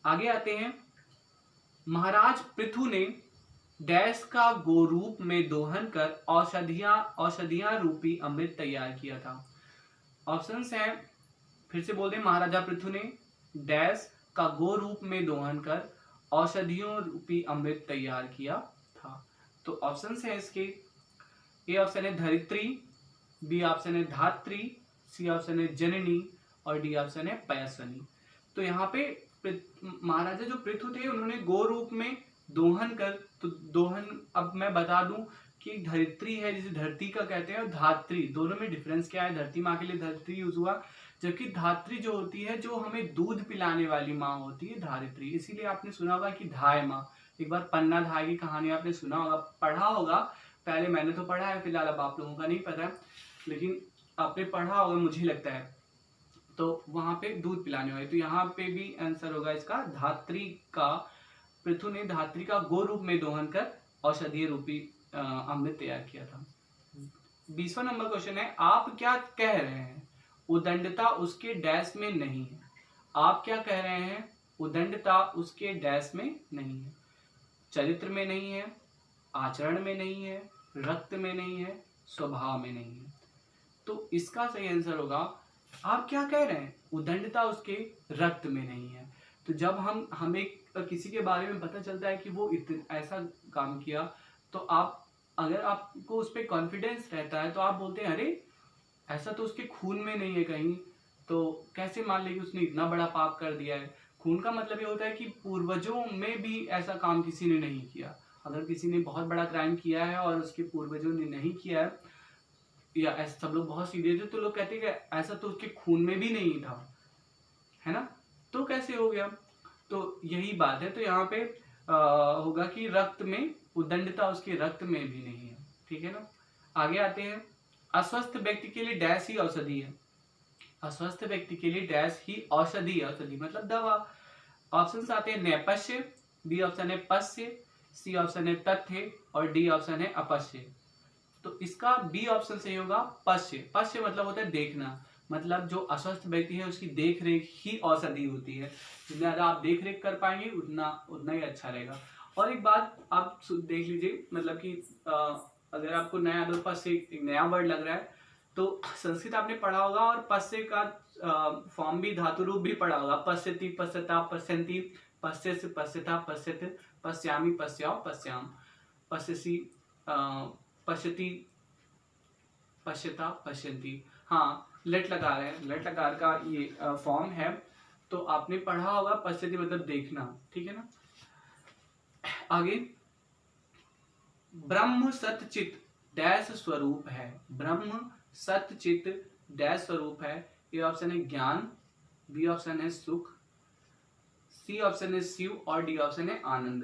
आगे आते हैं, महाराज पृथु ने डैश का गोरूप में दोहन कर औषधियां रूपी अमृत तैयार किया था। ऑप्शंस हैं, फिर से बोल दें, महाराजा पृथु ने डैश का गोरूप में दोहन कर औषधियों रूपी अमृत तैयार किया था। तो ऑप्शंस हैं इसके, ए ऑप्शन है धरित्री, बी ऑप्शन है धात्री, सी ऑप्शन है जननी और डी ऑप्शन है पयस्विनी। तो यहाँ पे महाराजा जो पृथु थे उन्होंने गो रूप में दोहन कर, तो दोहन अब मैं बता दूं कि धरित्री है जिसे धरती का कहते हैं और धात्री, दोनों में डिफरेंस क्या है। धरती माँ के लिए धरित्री यूज हुआ, जबकि धात्री जो होती है जो हमें दूध पिलाने वाली माँ होती है धारित्री। इसीलिए आपने सुना होगा कि धाय माँ, एक बार पन्ना धाय की कहानी आपने सुना होगा, पढ़ा होगा, पहले मैंने तो पढ़ा है, फिलहाल अब आप लोगों का नहीं पता है, लेकिन आपने पढ़ा होगा मुझे लगता है। तो वहां पे दूध पिलाने वाले, तो यहाँ पे भी आंसर होगा इसका धात्री का, पृथु ने धात्री का गो रूप में दोहन कर औषधीय रूपी अमृत तैयार किया था। 20वां नंबर क्वेश्चन है, आप क्या कह रहे हैं उदंडता उसके डैश में नहीं है। आप क्या कह रहे हैं उदंडता उसके डैश में नहीं है। चरित्र में नहीं है, आचरण में नहीं है, रक्त में नहीं है, स्वभाव में नहीं है। तो इसका सही आंसर होगा, आप क्या कह रहे हैं उदंडता उसके रक्त में नहीं है। तो जब हमें किसी के बारे में पता चलता है कि वो ऐसा काम किया, तो आप, अगर आपको उस पर कॉन्फिडेंस रहता है तो आप बोलते हैं अरे ऐसा तो उसके खून में नहीं है कहीं, तो कैसे मान ले कि उसने इतना बड़ा पाप कर दिया है। खून का मतलब ये होता है कि पूर्वजों में भी ऐसा काम किसी ने नहीं किया। अगर किसी ने बहुत बड़ा क्राइम किया है और उसके पूर्वजों ने नहीं किया है, या ऐसा सब लोग बहुत सीधे थे, तो लोग कहते हैं कि ऐसा तो उसके खून में भी नहीं था, है ना, तो कैसे हो गया। तो यही बात है, तो यहाँ पे होगा कि रक्त में, उदंडता उसके रक्त में भी नहीं है। ठीक है ना। आगे आते हैं, अस्वस्थ व्यक्ति के लिए डैश ही औषधि है। अस्वस्थ व्यक्ति के लिए डैश ही औषधि, औषधि मतलब दवा। ऑप्शन आते हैं नैपश्य, बी ऑप्शन है पश्य, सी ऑप्शन है तथ्य और डी ऑप्शन है अपश्य। तो इसका बी ऑप्शन सही होगा, पश्य। पश्य मतलब होता है देखना, मतलब जो अस्वस्थ व्यक्ति है उसकी देख रेख ही औषधि होती है। जितना ज्यादा आप देख रेख कर पाएंगे उतना ही अच्छा रहेगा। और एक बात आप देख लीजिए, मतलब कि अगर आपको नया, अगर पश्य एक नया वर्ड लग रहा है तो संस्कृत आपने पढ़ा होगा और पश्य का फॉर्म भी, धातु रूप भी पढ़ा होगा। पश्यति, पश्यता, पश्यन्ति, पश्यसि, पश्यता, पश्यति, पश्यामि, पश्याव, पश्याम, पश्यसि, पश्यति, पश्यता, पश्यन्ति। हाँ, लट लकार है, लट लकार का ये फॉर्म है, तो आपने पढ़ा होगा। पश्यति मतलब देखना, ठीक है ना। आगे, ब्रह्म सतचित डैश स्वरूप है। ब्रह्म सतचित डैश स्वरूप है। ए ऑप्शन है ज्ञान, बी ऑप्शन है सुख, सी ऑप्शन है शिव और डी ऑप्शन है आनंद।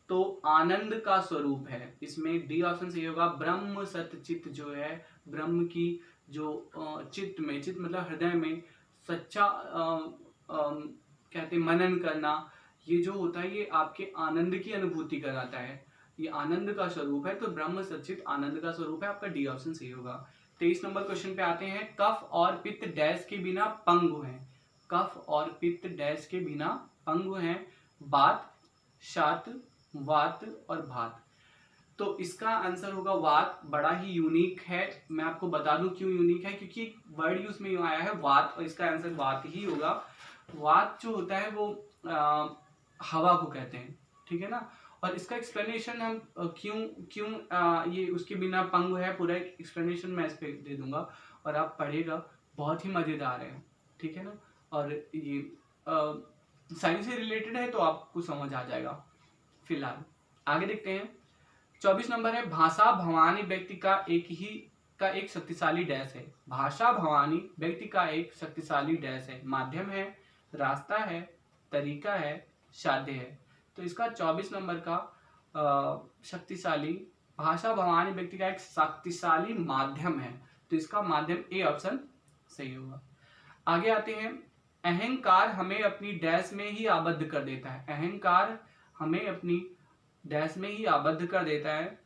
तो आनंद का स्वरूप है, इसमें डी ऑप्शन सही होगा। ब्रह्म सतचित जो है, ब्रह्म की जो चित्त में, चित्त मतलब हृदय में सच्चा कहते मनन करना, ये जो होता है ये आपके आनंद की अनुभूति कराता है, ये आनंद का स्वरूप है। तो ब्रह्म सच्चित आनंद का स्वरूप है, आपका डी ऑप्शन सही होगा। 23 नंबर क्वेश्चन पे आते हैं, कफ और पित्त डैश के बिना पंगु हैं। कफ और पित्त डैश के बिना पंगु हैं। बात, शात, वात और भात। तो इसका आंसर होगा वात। बड़ा ही यूनिक है, मैं आपको बता दूं क्यों यूनिक है, क्योंकि वर्ड यूज में आया है वात, और इसका आंसर वात ही होगा। वात जो होता है वो हवा को कहते हैं, ठीक है ना। और इसका एक्सप्लेनेशन हम क्यों ये उसके बिना पंगु है, पूरा एक्सप्लेनेशन मैं इस पे दे दूंगा और आप पढ़ेगा, बहुत ही मजेदार है, ठीक है ना। और ये साइंस से रिलेटेड है तो आपको समझ आ जाएगा। फिलहाल आगे देखते हैं, 24 नंबर है, भाषा भवानी व्यक्ति का एक शक्तिशाली डैश है। भाषा भवानी व्यक्ति का एक शक्तिशाली डैश है। माध्यम है, रास्ता है, तरीका है, साध्य है। तो इसका 24 नंबर का शक्तिशाली, भाषा भवानी व्यक्ति का एक शक्तिशाली माध्यम है, तो इसका माध्यम ए ऑप्शन सही होगा। आगे आते हैं, अहंकार हमें अपनी डैश में ही आबद्ध कर देता है। अहंकार हमें अपनी डैश में ही आबद्ध कर देता है।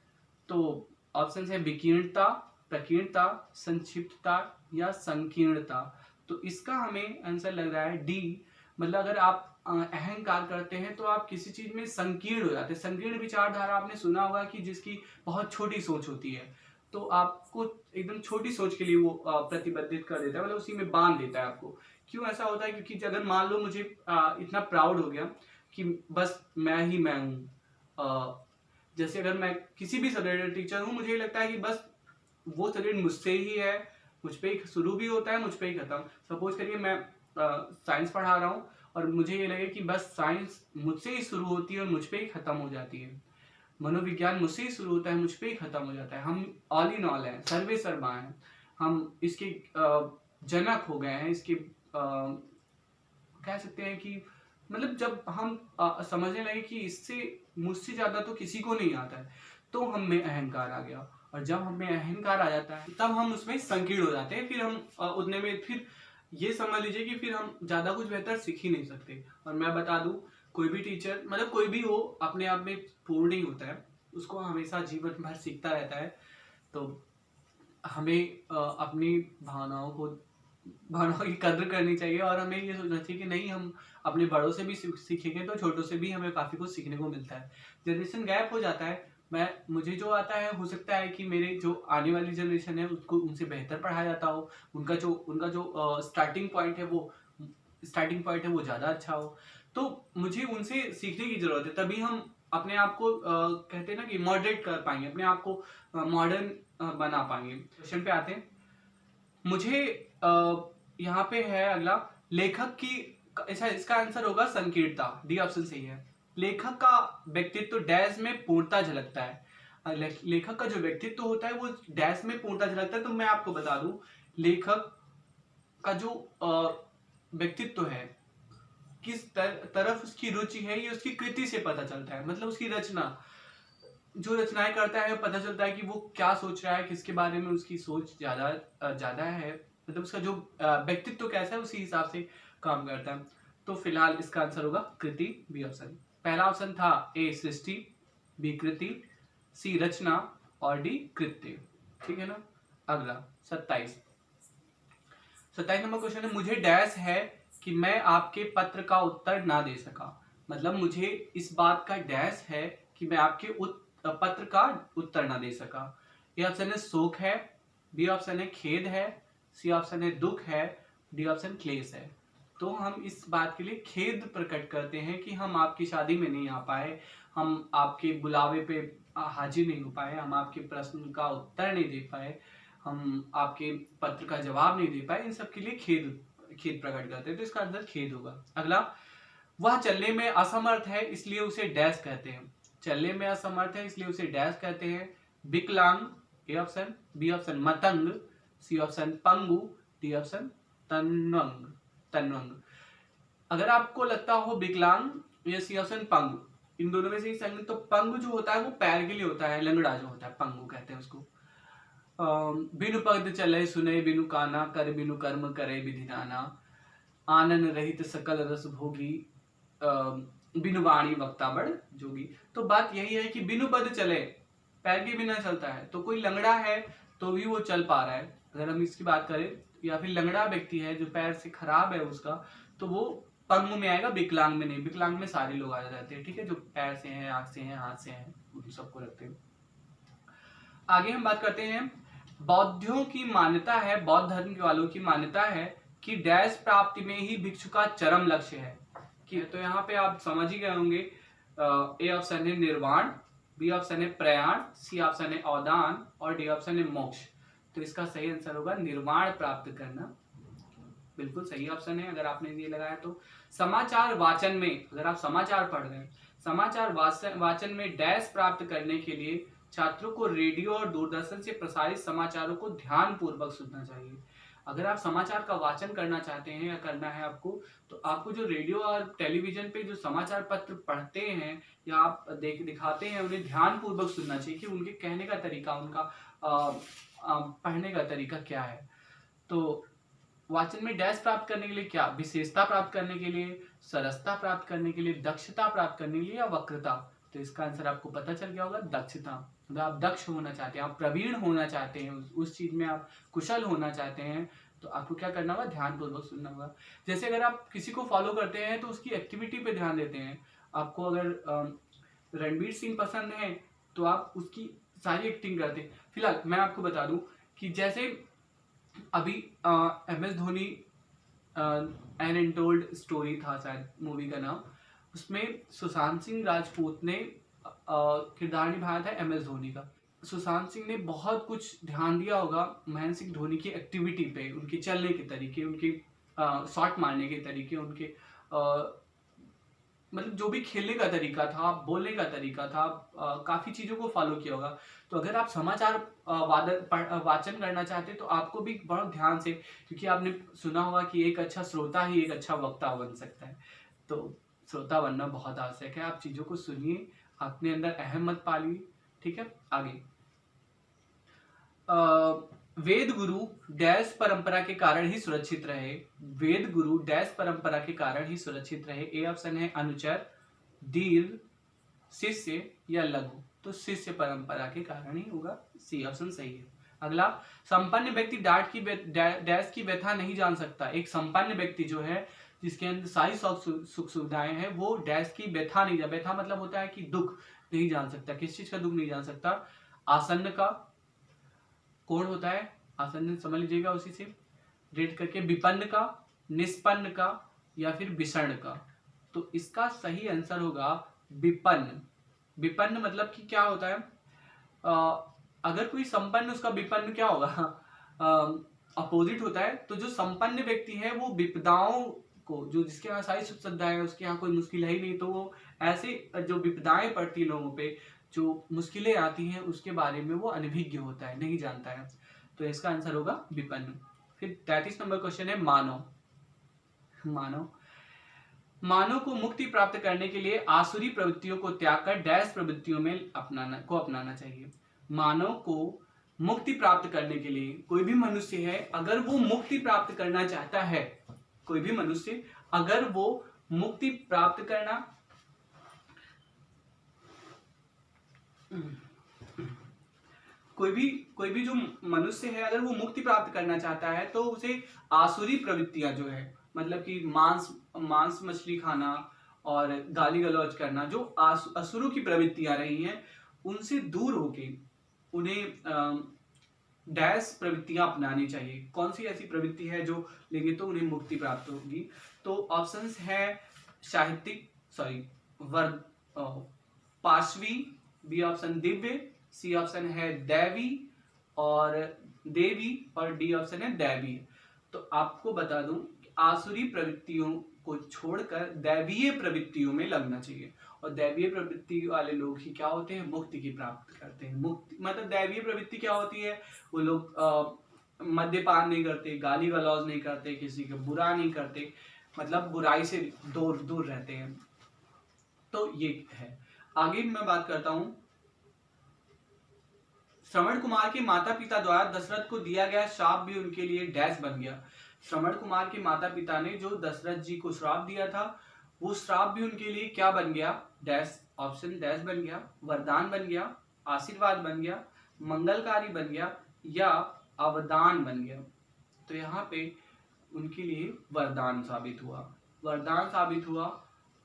तो ऑप्शन है विकीर्णता, प्रकीर्णता, संक्षिप्तता या संकीर्णता। तो इसका हमें आंसर लग रहा है डी, मतलब अगर आप अहंकार करते हैं तो आप किसी चीज में संकीर्ण हो जाते हैं। संकीर्ण विचारधारा आपने सुना होगा कि जिसकी बहुत छोटी सोच होती है, तो आपको एकदम छोटी सोच के लिए वो प्रतिबंधित कर देता है, मतलब उसी में बांध देता है आपको। क्यों ऐसा होता है? क्योंकि अगर मान लो मुझे इतना प्राउड हो गया कि बस मैं ही मैं हूँ। जैसे अगर मैं किसी भी सब्जेक्ट का टीचर हूँ, मुझे ये लगता है कि बस वो सब्जेक्ट मुझसे ही है, मुझ पे ही शुरू भी होता है, मुझ पे ही खत्म। सपोज करिए मैं साइंस पढ़ा रहा हूँ और मुझे ये लगे कि बस साइंस मुझसे ही शुरू होती है और मुझ पे ही खत्म हो जाती है। मनोविज्ञान मुझसे ही शुरू होता है, मुझ पे ही खत्म हो जाता है। हम ऑल इन ऑल हैं, सर्वे सर्वा हैं, हम इसके जनक हो गए हैं, इसके कह सकते हैं कि मतलब जब हम समझने लगे कि इससे मुझसे ज्यादा तो किसी को नहीं आता है, तो हम में अहंकार आ गया। और जब हमें अहंकार आ जाता है तब हम उसमें संकीर्ण हो जाते हैं। फिर हम उतने में फिर ये समझ लीजिए कि फिर हम ज्यादा कुछ बेहतर सीख ही नहीं सकते। और मैं बता दूं, कोई भी टीचर मतलब कोई भी हो अपने आप में पूर्ण नहीं होता है, उसको हमेशा जीवन भर सीखता रहता है। तो हमें अपनी भावनाओं की कद्र करनी चाहिए और हमें ये सोचना चाहिए कि नहीं, हम अपने बड़ों से भी सीखेंगे तो छोटों से भी हमें काफी कुछ सीखने को मिलता है। जनरेशन गैप हो जाता है, मुझे जो आता है हो सकता है कि मेरे जो आने वाली जनरेशन है उसको उनसे बेहतर पढ़ाया जाता हो, उनका जो स्टार्टिंग पॉइंट है वो ज्यादा अच्छा हो, तो मुझे उनसे सीखने की जरूरत है। तभी हम अपने आप को कहते हैं ना कि मॉडरेट कर पाएंगे, अपने आप को मॉडर्न बना पाएंगे। क्वेश्चन पे आते हैं। मुझे यहाँ पे है अगला, लेखक की इसका आंसर होगा संकीर्णता। डी ऑप्शन सही है। लेखक का व्यक्तित्व डैश में पूर्णता झलकता है। लेखक का जो व्यक्तित्व होता है वो डैश में पूर्णता झलकता है। तो मैं आपको बता दूं, लेखक का जो व्यक्तित्व है, किस तरफ उसकी रुचि है, ये उसकी कृति से पता चलता है। मतलब उसकी जो रचनाएं करता है पता चलता है कि वो क्या सोच रहा है, किसके बारे में उसकी सोच ज्यादा है, मतलब उसका जो व्यक्तित्व कैसा है उसी हिसाब से काम करता है। तो फिलहाल इसका आंसर होगा कृति, बी ऑप्शन। पहला ऑप्शन था ए सृष्टि, बी कृति, सी रचना और डी कृत्य। ठीक है ना। अगला 27 नंबर क्वेश्चन है, मुझे डैश है कि मैं आपके पत्र का उत्तर ना दे सका। मतलब मुझे इस बात का डैश है कि मैं आपके पत्र का उत्तर ना दे सका। ए ऑप्शन है शोक है, बी ऑप्शन है खेद है, सी ऑप्शन है दुख है, डी ऑप्शन क्लेश है। तो हम इस बात के लिए खेद प्रकट करते हैं कि हम आपकी शादी में नहीं आ पाए, हम आपके बुलावे पे हाजिर नहीं हो पाए, हम आपके प्रश्न का उत्तर नहीं दे पाए, हम आपके पत्र का जवाब नहीं दे पाए। इन सब के लिए खेद प्रकट करते हैं, तो इसका आंसर खेद होगा। अगला, वह चलने में असमर्थ है इसलिए उसे डैश कहते हैं। चलने में असमर्थ है इसलिए उसे डैश कहते हैं। विकलांग, ए ऑप्शन, बी ऑप्शन मतंग, सी ऑप्शन पंगु, डी ऑप्शन तन्वंग। अगर आपको लगता हो विकलांग या सी ऑप्शन पंगु, इन दोनों में से ही सही, तो पंगु जो होता है वो पैर के लिए होता है, लंगड़ा जो होता है पंगु कहते हैं उसको। बिनु पद चले सुने बिनु काना, कर बिनु कर्म करे विधि नाना, आनन रहित सकल रस भोगी, बिनु वाणी वक्ता बड़ जोगी। तो बात यही है कि बिनु पद चले, पैर के बिना चलता है, तो कोई लंगड़ा है तो भी वो चल पा रहा है अगर हम इसकी बात करें, या फिर लंगड़ा व्यक्ति है जो पैर से खराब है उसका, तो वो पंगु में आएगा, विकलांग में नहीं। विकलांग में सारे लोग आ जाते हैं, ठीक है, जो पैर से हैं, आंख से हैं, हाथ से हैं, उन सबको रखते हैं। आगे हम बात करते हैं, बौद्धों की मान्यता है, बौद्ध धर्म के वालों की मान्यता है कि डैश प्राप्ति में ही भिक्षु का चरम लक्ष्य है। कि तो यहाँ पे आप समझ ही गए होंगे, ए ऑप्शन है निर्वाण, बी ऑप्शन है प्रयाण, सी ऑप्शन है अवदान और डी ऑप्शन है मोक्ष। तो इसका सही आंसर होगा निर्वाण प्राप्त करना। बिल्कुल सही ऑप्शन है अगर आपने ये लगाया तो। समाचार वाचन में, अगर आप समाचार पढ़ रहे हैं, समाचार वाचन में डैश प्राप्त करने के लिए छात्रों को रेडियो और दूरदर्शन से प्रसारित समाचारों को ध्यान पूर्वक सुनना चाहिए। अगर आप समाचार का वाचन करना चाहते हैं या करना है आपको, तो आपको जो रेडियो और टेलीविजन पे जो समाचार पत्र पढ़ते हैं या आप दिखाते हैं, उन्हें ध्यान पूर्वक सुनना चाहिए कि उनके कहने का तरीका, उनका पढ़ने का तरीका क्या है। तो वाचन में डैश प्राप्त करने के लिए क्या, विशेषता प्राप्त करने के लिए, सरसता प्राप्त करने के लिए, दक्षता प्राप्त करने के लिए या वक्रता। तो इसका आंसर आपको पता चल गया होगा, दक्षता। अगर आप दक्ष होना चाहते हैं, आप प्रवीण होना चाहते हैं, उस चीज में आप कुशल होना चाहते हैं, तो आपको क्या करना होगा, ध्यानपूर्वक सुनना होगा। जैसे अगर आप किसी को फॉलो करते हैं तो उसकी एक्टिविटी पे ध्यान देते हैं। आपको अगर रणवीर सिंह पसंद है तो आप उसकी सारी एक्टिंग करते हैं। फिलहाल मैं आपको बता दूं कि जैसे अभी MS Dhoni an untold story था शायद मूवी का नाम, उसमें सुशांत सिंह राजपूत ने किरदार निभाया था MS धोनी का। सुशांत सिंह ने बहुत कुछ ध्यान दिया होगा महेंद्र सिंह धोनी की एक्टिविटी पे, उनके चलने के तरीके, उनके शॉट मारने के तरीके, उनके मतलब जो भी खेलने का तरीका था, बोलने का तरीका था, काफी चीजों को फॉलो किया होगा। तो अगर आप समाचार वाचन करना चाहते हैं तो आपको भी बहुत ध्यान से, क्योंकि आपने सुना होगा कि एक अच्छा श्रोता ही एक अच्छा वक्ता बन सकता है। तो श्रोता बनना बहुत आवश्यक है। आप चीजों को सुनिए, अपने अंदर अहम मत पालिए। ठीक है, आगे वेद गुरु डैश परंपरा के कारण ही सुरक्षित रहे। वेद गुरु डैश परंपरा के कारण ही सुरक्षित रहे। ए ऑप्शन है अनुचर, दीर्घ, शिष्य या लघु। तो शिष्य परंपरा के कारण ही होगा, सी ऑप्शन सही है। अगला, संपन्न व्यक्ति डांट की डैश की व्यथा नहीं जान सकता। एक संपन्न व्यक्ति जो है, जिसके अंदर सारी सुख सुविधाएं हैं, वो डैश की व्यथा नहीं जान, व्यथा मतलब होता है कि दुख नहीं जान सकता। किस चीज का दुख नहीं जान सकता? आसन्न का, कौन होता है आसन्न, समझ लीजिएगा उसी से रेट करके, विपन्न का, निष्पन्न का या फिर विषण का। तो इसका सही आंसर होगा विपन्न। विपन्न मतलब कि क्या होता है, अगर कोई संपन्न, उसका विपन्न क्या होगा, अपोजिट होता है। तो जो संपन्न व्यक्ति है वो विपदाओं को, जो जिसके यहाँ सारी सुख सुविधाएं है, उसके यहाँ कोई मुश्किल है ही नहीं, तो वो ऐसे जो विपदाएं पड़ती लोगों पे, जो मुश्किलें आती हैं, उसके बारे में वो अनभिज्ञ होता है, नहीं जानता है। तो इसका आंसर होगा विपन्न। फिर 33 नंबर क्वेश्चन है मानव। मानव को मुक्ति प्राप्त करने के लिए आसुरी प्रवृत्तियों को त्याग कर डैश प्रवृत्तियों में अपनाना चाहिए। मानव को मुक्ति प्राप्त करने के लिए, कोई भी मनुष्य है अगर वो मुक्ति प्राप्त करना चाहता है, कोई भी मनुष्य अगर वो मुक्ति प्राप्त करना कोई भी जो मनुष्य है अगर वो मुक्ति प्राप्त करना चाहता है तो उसे आसुरी प्रवृत्तियां जो है, मतलब कि मांस मछली खाना और गाली गलौज करना, जो असुरों की प्रवृत्तियां रही हैं, उनसे दूर होके उन्हें डैश प्रवृत्तियां अपनानी चाहिए। कौन सी ऐसी प्रवृत्ति है जो लेंगे तो उन्हें मुक्ति प्राप्त होगी? तो ऑप्शंस है साहित्यिक, Parshvi, B option Divya, C option है दैवी और देवी, और डी ऑप्शन है दैवी। तो आपको बता दूं कि आसुरी प्रवृत्तियों को छोड़कर दैवीय प्रवृत्तियों में लगना चाहिए, और दैवीय प्रवृत्ति वाले लोग ही क्या होते हैं, मुक्ति की प्राप्त करते हैं। मुक्ति मतलब दैवीय प्रवृत्ति क्या होती है, वो लोग मद्यपान नहीं करते, गाली गलौज नहीं करते, किसी का बुरा नहीं करते, मतलब बुराई से दूर रहते हैं। तो ये है। आगे मैं बात करता हूं, श्रवण कुमार के माता पिता द्वारा दशरथ को दिया गया श्राप भी उनके लिए डैश बन गया। श्रवण कुमार के माता पिता ने जो दशरथ जी को श्राप दिया था, वो श्राप भी उनके लिए क्या बन गया, डैश, ऑप्शन डैश बन गया, वरदान बन गया, आशीर्वाद बन गया, मंगलकारी बन गया या अवदान बन गया। तो यहाँ पे उनके लिए वरदान साबित हुआ, वरदान साबित हुआ।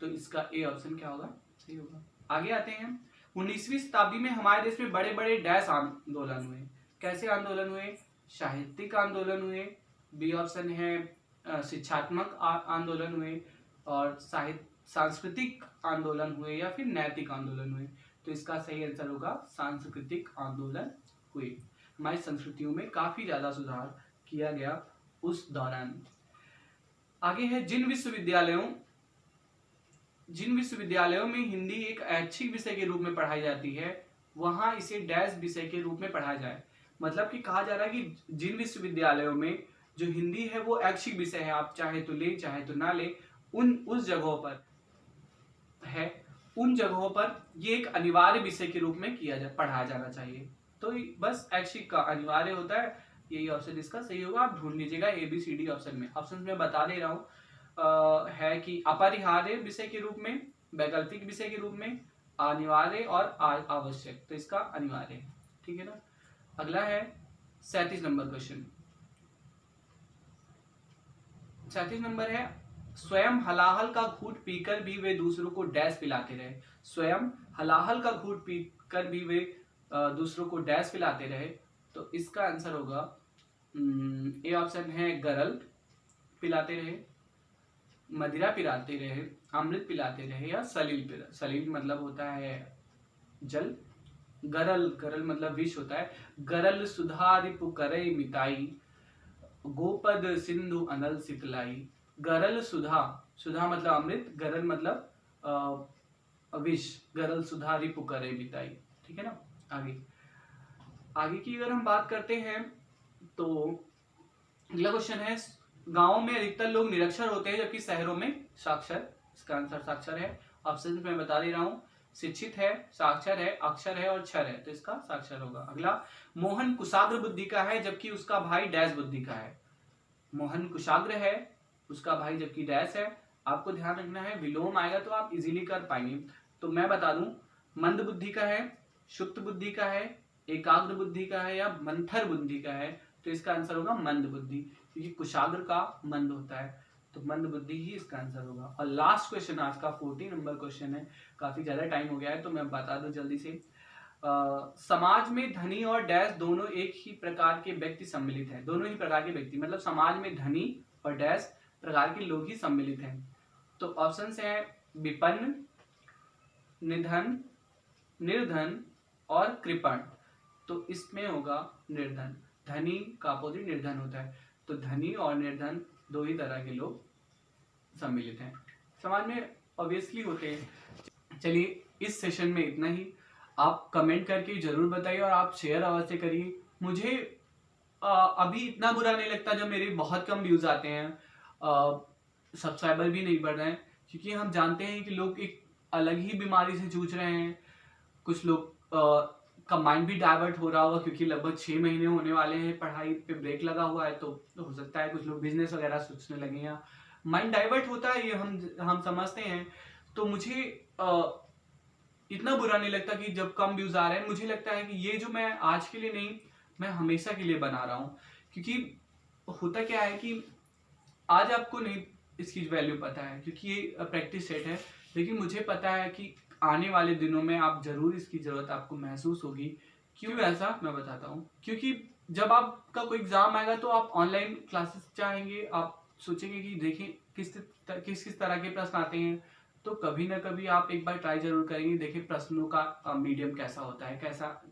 तो इसका ए ऑप्शन क्या होगा, सही होगा। आगे आते हैं, 19वीं शताब्दी में हमारे देश में बड़े बड़े डैश आंदोलन हुए। कैसे आंदोलन हुए? साहित्यिक आंदोलन हुए, बी ऑप्शन है शिक्षात्मक आंदोलन हुए, और सांस्कृतिक आंदोलन हुए, या फिर नैतिक आंदोलन हुए। तो इसका सही आंसर होगा सांस्कृतिक आंदोलन हुए। हमारी संस्कृतियों में काफी ज्यादा सुधार किया गया उस दौरान। आगे है, जिन विश्वविद्यालयों में हिंदी एक ऐच्छिक विषय के रूप में पढ़ाई जाती है, वहां इसे डैश विषय के रूप में पढ़ाया जाए। मतलब कि कहा जा रहा है कि जिन विश्वविद्यालयों में जो हिंदी है वो ऐच्छिक विषय है, आप चाहे तो ले चाहे तो ना ले, उन जगहों पर है, उन जगहों पर ये एक अनिवार्य विषय के रूप में पढ़ाया जाना चाहिए। तो बस ऐच्छिक का अनिवार्य होता है, यही ऑप्शन इसका सही होगा। आप ढूंढ लीजिएगा ABCD ऑप्शन में। ऑप्शन में बता दे रहा हूँ, है कि अपरिहार्य विषय के रूप में, वैकल्पिक विषय के रूप में, अनिवार्य और आवश्यक। तो इसका अनिवार्य है, ठीक है ना। अगला है 37 नंबर क्वेश्चन। 37 नंबर है, स्वयं हलाहल का घूंट पीकर भी वे दूसरों को डैश पिलाते रहे। स्वयं हलाहल का घूंट पीकर भी वे दूसरों को डैश पिलाते रहे। तो इसका आंसर होगा ए ऑप्शन है, गरल पिलाते रहे, मदिरा पिलाते रहे, अमृत पिलाते रहे, या सलील मतलब होता है जल, गरल गरल मतलब विष होता है। गरल सुधा रिपु करई मिताई, गोपद सिंधु अनल सितलाई। गरल सुधा, सुधा मतलब अमृत, गरल मतलब विष, गरल सुधा रिपु करई मिताई। ठीक है ना। आगे आगे की अगर हम बात करते हैं तो अगला क्वेश्चन है, गांवों में अधिकतर लोग निरक्षर होते हैं जबकि शहरों में साक्षर। इसका आंसर साक्षर है। ऑप्शन मैं बता दे रहा हूं, शिक्षित है, साक्षर है, अक्षर है और क्षर है। तो इसका साक्षर होगा। अगला, मोहन कुशाग्र बुद्धि का है जबकि उसका भाई डैश बुद्धि का है। मोहन कुशाग्र है, उसका भाई जबकि डैश है। आपको ध्यान रखना है, विलोम आएगा तो आप इजीली कर पाएंगे। तो मैं बता दूं, मंद बुद्धि का है, शुक्त बुद्धि का है, एकाग्र बुद्धि का है, या मंथर बुद्धि का है। तो इसका आंसर होगा मंद बुद्धि, क्योंकि कुशाग्र का मंद होता है। तो मंद बुद्धि ही इसका आंसर होगा। और लास्ट क्वेश्चन आज का 14 नंबर क्वेश्चन है। काफी ज्यादा टाइम हो गया है तो मैं बता दूं जल्दी से। समाज में धनी और डैश दोनों एक ही प्रकार के व्यक्ति सम्मिलित हैं। दोनों ही प्रकार के व्यक्ति मतलब समाज में धनी और डैश प्रकार के लोग ही सम्मिलित हैं। तो ऑप्शन है विपन्न, निधन, निर्धन और कृपण। तो इसमें होगा निर्धन। धनी का अपोजिट निर्धन होता है। तो धनी और निर्धन दो ही तरह के लोग सम्मिलित हैं, समाज में ऑब्वियसली होते हैं। चलिए इस सेशन में इतना ही। आप कमेंट करके जरूर बताइए और आप शेयर अवश्य करिए। मुझे अभी इतना बुरा नहीं लगता जब मेरे बहुत कम व्यूज आते हैं, सब्सक्राइबर भी नहीं बढ़ रहे हैं, क्योंकि हम जानते हैं कि लोग एक अलग ही बीमारी से जूझ रहे हैं। कुछ लोग का माइंड भी डाइवर्ट हो रहा होगा, क्योंकि लगभग 6 महीने होने वाले हैं, पढ़ाई पे ब्रेक लगा हुआ है। तो हो सकता है कुछ लोग बिजनेस वगैरह सोचने लगे, या माइंड डाइवर्ट होता है, ये हम समझते हैं। तो मुझे इतना बुरा नहीं लगता कि जब कम व्यूज आ रहे हैं। मुझे लगता है कि ये जो मैं आज के लिए नहीं, मैं हमेशा के लिए बना रहा हूँ। क्योंकि होता क्या है कि आज आपको नहीं इसकी वैल्यू पता है, क्योंकि ये प्रैक्टिस सेट है, लेकिन मुझे पता है कि आने वाले दिनों में आप जरूर इसकी जरूरत आपको महसूस होगी। क्यों ऐसा मैं बताता हूँ। क्योंकि जब आपका कोई एग्जाम आएगा तो आप ऑनलाइन क्लासेस चाहेंगे, आप सोचेंगे कि देखें किस तरह के प्रश्न आते हैं। तो कभी ना कभी आप एक बार ट्राई जरूर करेंगे, देखें प्रश्नों का मीडियम कैसा होता है,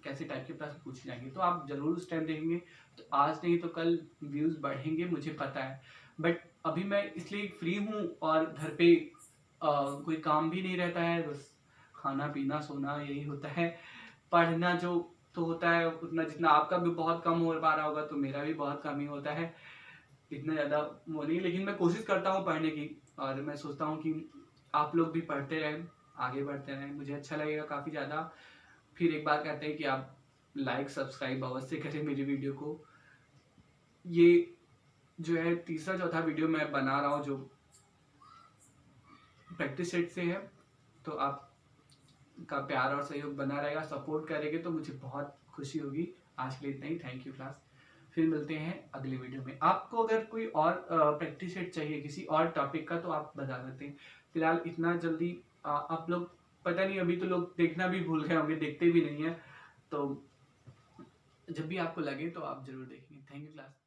कैसे टाइप के प्रश्न पूछे जाएंगे। तो आप जरूर उस टाइम देखेंगे, तो आज नहीं तो कल व्यूज बढ़ेंगे, मुझे पता है। बट अभी मैं इसलिए फ्री हूँ और घर पे कोई काम भी नहीं रहता है, बस खाना पीना सोना यही होता है। पढ़ना जो तो होता है उतना, जितना आपका भी बहुत कम हो पा रहा होगा तो मेरा भी बहुत कम ही होता है, इतना ज़्यादा वो नहीं। लेकिन मैं कोशिश करता हूँ पढ़ने की, और मैं सोचता हूँ कि आप लोग भी पढ़ते रहें, आगे बढ़ते रहें, मुझे अच्छा लगेगा काफ़ी ज़्यादा। फिर एक बार कहते हैं कि आप लाइक सब्सक्राइब अवश्य करें मेरी वीडियो को। ये जो है तीसरा चौथा वीडियो मैं बना रहा हूँ जो प्रैक्टिस सेट से है। तो आप का प्यार और सहयोग बना रहेगा, सपोर्ट करेंगे तो मुझे बहुत खुशी होगी। आज के लिए इतना ही। Thank you class. फिर मिलते हैं अगले वीडियो में। आपको अगर कोई और प्रैक्टिस सेट चाहिए किसी और टॉपिक का तो आप बता सकते हैं। फिलहाल इतना जल्दी आप लोग पता नहीं, अभी तो लोग देखना भी भूल गए होंगे, देखते भी नहीं है। तो जब भी आपको लगे तो आप जरूर देखेंगे। Thank you class.